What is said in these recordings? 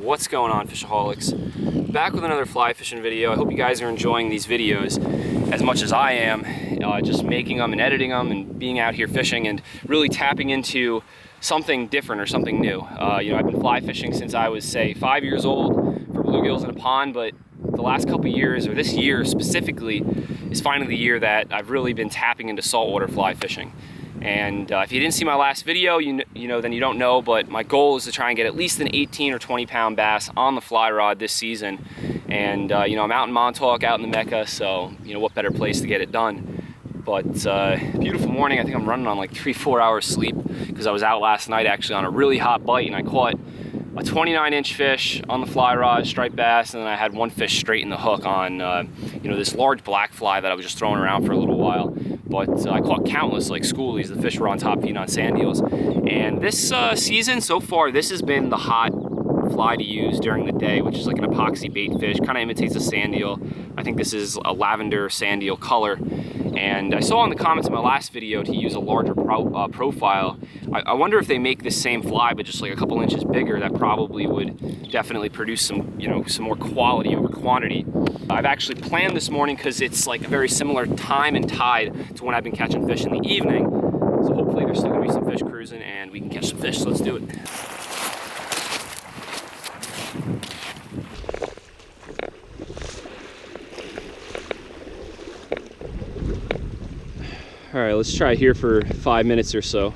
What's going on, Fishaholics? Back with another fly fishing video. I hope you guys are enjoying these videos as much as I am, just making them and editing them and being out here fishing and really tapping into something different or something new. I've been fly fishing since I was, say, 5 years old for bluegills in a pond, but the last couple years, or this year specifically, is finally the year that I've really been tapping into saltwater fly fishing. And if you didn't see my last video, then you don't know, but my goal is to try and get at least an 18 or 20 pound bass on the fly rod this season. And I'm out in Montauk, out in the Mecca, so what better place to get it done. But beautiful morning. I think I'm running on like 3-4 hours sleep because I was out last night actually on a really hot bite, and I caught a 29-inch fish on the fly rod, striped bass, and then I had one fish straight in the hook on this large black fly that I was just throwing around for a little while. But I caught countless like schoolies. The fish were on top feeding on sand eels. And this season so far, this has been the hot fly to use during the day, which is like an epoxy bait fish, kind of imitates a sand eel. I think this is a lavender sand eel color. And I saw in the comments in my last video to use a larger profile. I wonder if they make this same fly but just like a couple inches bigger. That probably would definitely produce some more quality over quantity. I've actually planned this morning because it's like a very similar time and tide to when I've been catching fish in the evening. So hopefully there's still gonna be some fish cruising and we can catch some fish. So let's do it. All right, let's try here for 5 minutes or so.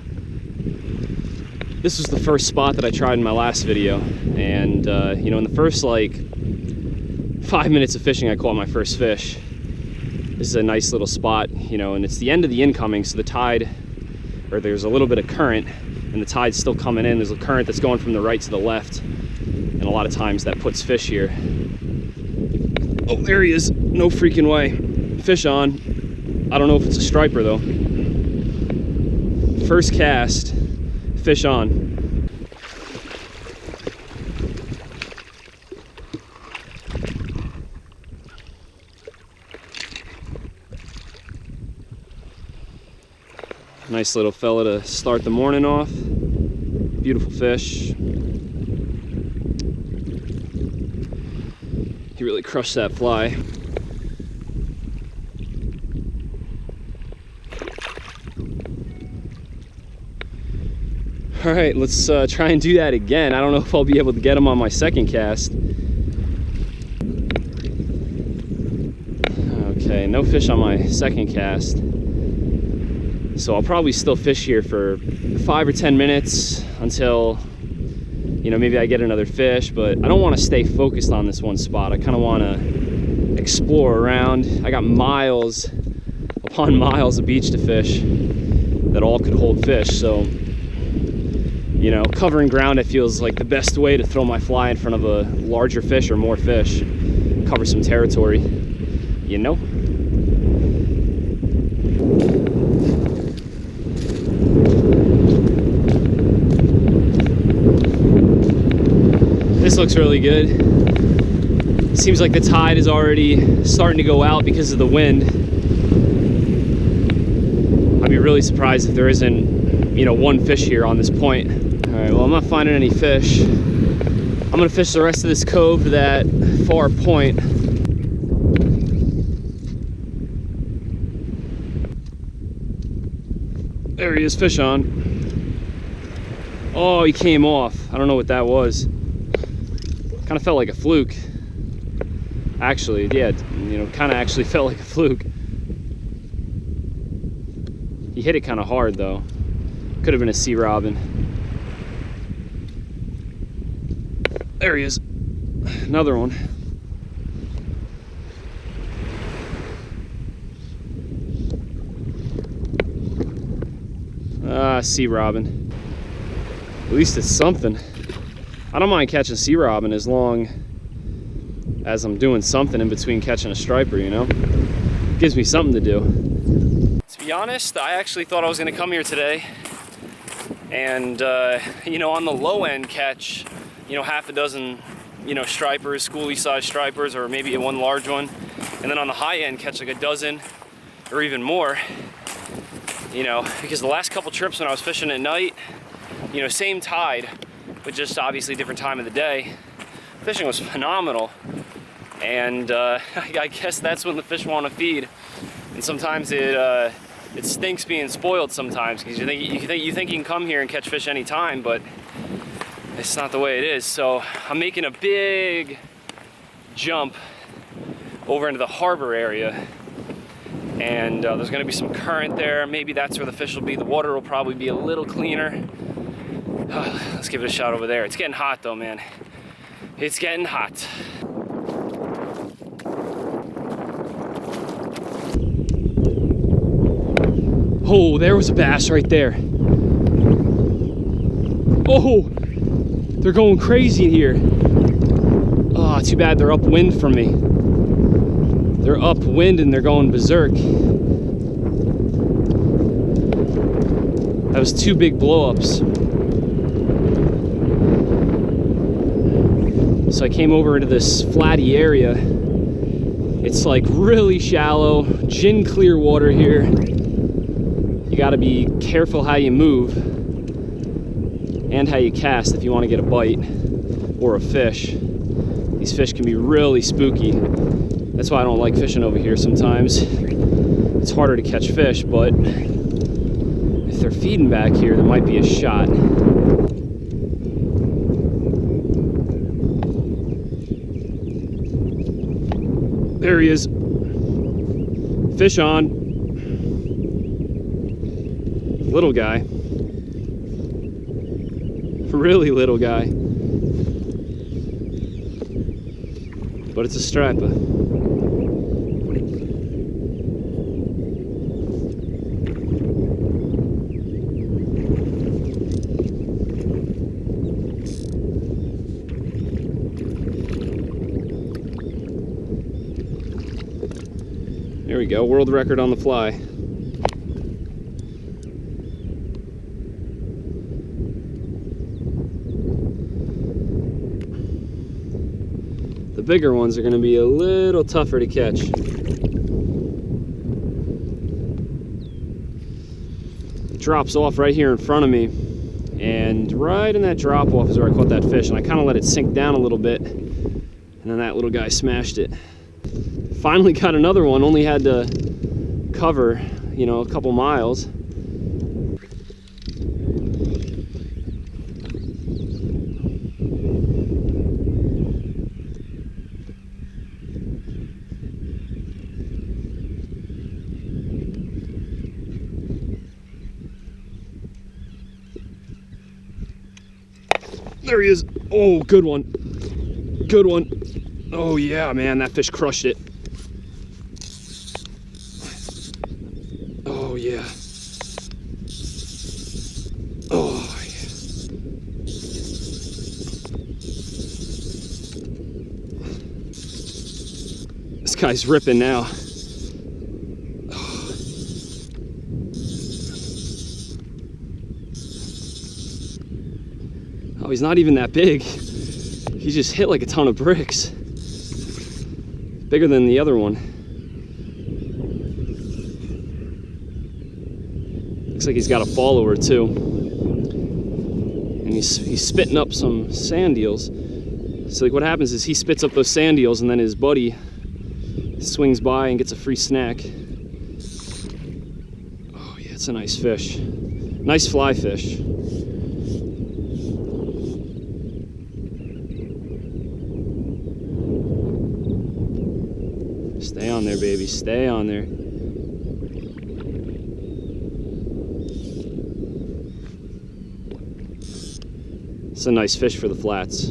This was the first spot that I tried in my last video, and in the first like 5 minutes of fishing, I caught my first fish. This is a nice little spot, and it's the end of the incoming, so the tide, or there's a little bit of current, and the tide's still coming in. There's a current that's going from the right to the left, and a lot of times that puts fish here. Oh, there he is! No freaking way! Fish on. I don't know if it's a striper though. First cast, fish on. Nice little fella to start the morning off. Beautiful fish. He really crushed that fly. All right, let's try and do that again. I don't know if I'll be able to get him on my second cast. Okay, no fish on my second cast. So I'll probably still fish here for 5 or 10 minutes until, maybe I get another fish, but I don't want to stay focused on this one spot. I kind of want to explore around. I got miles upon miles of beach to fish that all could hold fish, so covering ground, it feels like the best way to throw my fly in front of a larger fish or more fish. Cover some territory, This looks really good. It seems like the tide is already starting to go out because of the wind. I'd be really surprised if there isn't, one fish here on this point. All right, well, I'm not finding any fish. I'm gonna fish the rest of this cove to that far point. There he is, fish on. Oh, he came off. I don't know what that was. Kind of felt like a fluke. Actually, yeah, kind of actually felt like a fluke. He hit it kind of hard though. Could have been a sea robin. There he is. Another one. Sea robin. At least it's something. I don't mind catching sea robin as long as I'm doing something in between catching a striper, Gives me something to do. To be honest, I actually thought I was going to come here today and, on the low end catch, half a dozen, stripers, schoolie size stripers, or maybe one large one. And then on the high end catch like a dozen or even more, because the last couple trips when I was fishing at night, same tide, but just obviously different time of the day. fishing was phenomenal. And I guess that's when the fish want to feed. And sometimes it stinks being spoiled sometimes, because you think you can come here and catch fish anytime, but it's not the way it is. So I'm making a big jump over into the harbor area, and there's going to be some current there. Maybe that's where the fish will be. The water will probably be a little cleaner. Let's give it a shot over there. It's getting hot though, man. It's getting hot. Oh, there was a bass right there. Oh, they're going crazy in here. Oh, too bad they're upwind from me. They're upwind and they're going berserk. That was 2 big blow-ups. So I came over into this flatty area. It's like really shallow, gin clear water here. You gotta be careful how you move and how you cast if you want to get a bite or a fish. These fish can be really spooky. That's why I don't like fishing over here sometimes. It's harder to catch fish, but if they're feeding back here, there might be a shot. There he is. Fish on. Little guy. Really little guy. But it's a striper. There we go, world record on the fly. The bigger ones are going to be a little tougher to catch. It drops off right here in front of me, and right in that drop off is where I caught that fish, and I kind of let it sink down a little bit, and then that little guy smashed it. Finally got another one, only had to cover, you know, a couple miles. There he is. Oh, good one. Good one. Oh yeah, man, that fish crushed it. Oh yeah. Oh yeah. This guy's ripping now. Oh, he's not even that big. He just hit like a ton of bricks. Bigger than the other one. Looks like he's got a follower too. And he's spitting up some sand eels. So like what happens is he spits up those sand eels and then his buddy swings by and gets a free snack. Oh yeah, it's a nice fish. Nice fly fish. Stay on there, baby. Stay on there. It's a nice fish for the flats.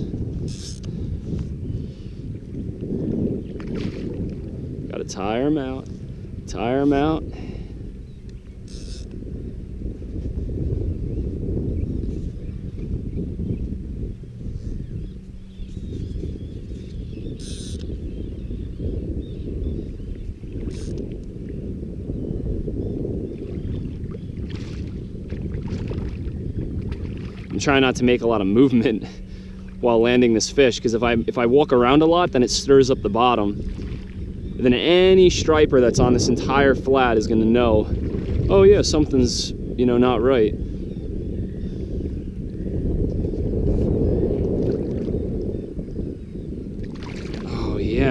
Gotta tire him out. Tire him out. I'm trying not to make a lot of movement while landing this fish, because if I walk around a lot, then it stirs up the bottom. And then any striper that's on this entire flat is going to know, oh yeah, something's, you know, not right.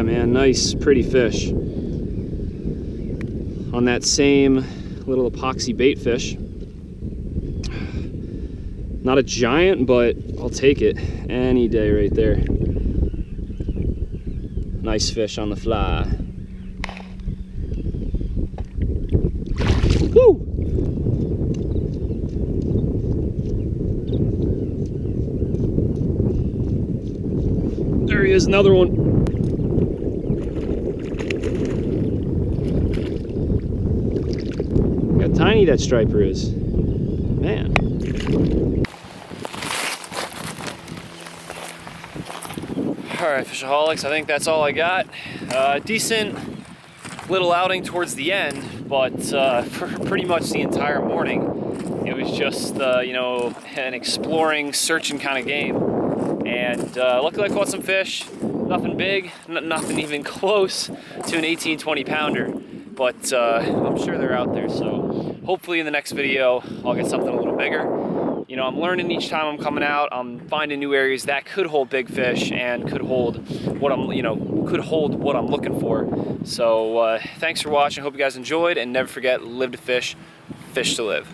man, nice, pretty fish. On that same little epoxy bait fish. Not a giant, but I'll take it any day right there. Nice fish on the fly. Woo! There he is, another one. Look how tiny that striper is. Man. Alright, Fishaholics, I think that's all I got. Decent little outing towards the end, but for pretty much the entire morning, it was just, you know, an exploring, searching kind of game. And luckily I caught some fish. Nothing big, nothing even close to an 18-20 pounder, but I'm sure they're out there. So hopefully in the next video, I'll get something a little bigger. You know, I'm learning each time I'm coming out. I'm finding new areas that could hold big fish and could hold what I'm, could hold what I'm looking for. So thanks for watching. Hope you guys enjoyed, and never forget, live to fish, fish to live.